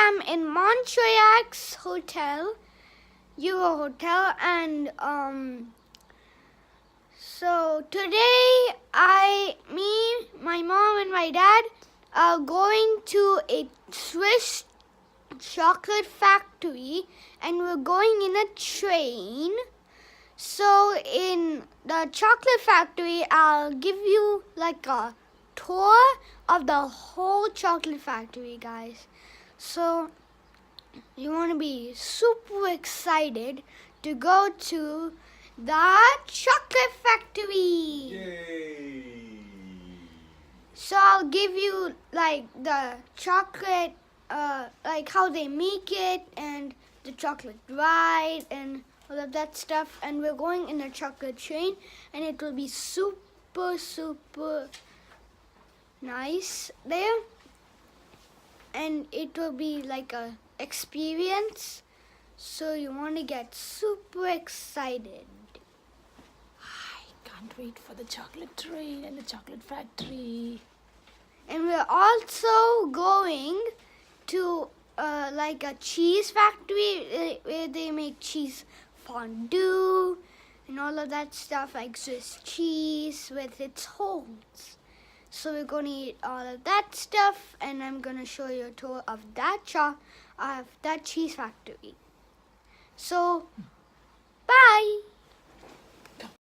am in Montreal's hotel, Euro Hotel, and so today my mom and my dad are going to a Swiss chocolate factory, and we're going in a train. So in the chocolate factory, I'll give you like a tour of the whole chocolate factory, guys. So you want to be super excited to go to the chocolate factory. Yay! So I'll give you like the chocolate, like how they make it and the chocolate ride and all of that stuff. And we're going in a chocolate train, and it will be super, super nice there. And it will be like a experience. So you want to get super excited. I can't wait for the chocolate train and the chocolate factory. And we're also going to like a cheese factory where they make cheese fondue and all of that stuff, like Swiss cheese with its holes. So we're going to eat all of that stuff, and I'm going to show you a tour of that cheese factory. So, bye!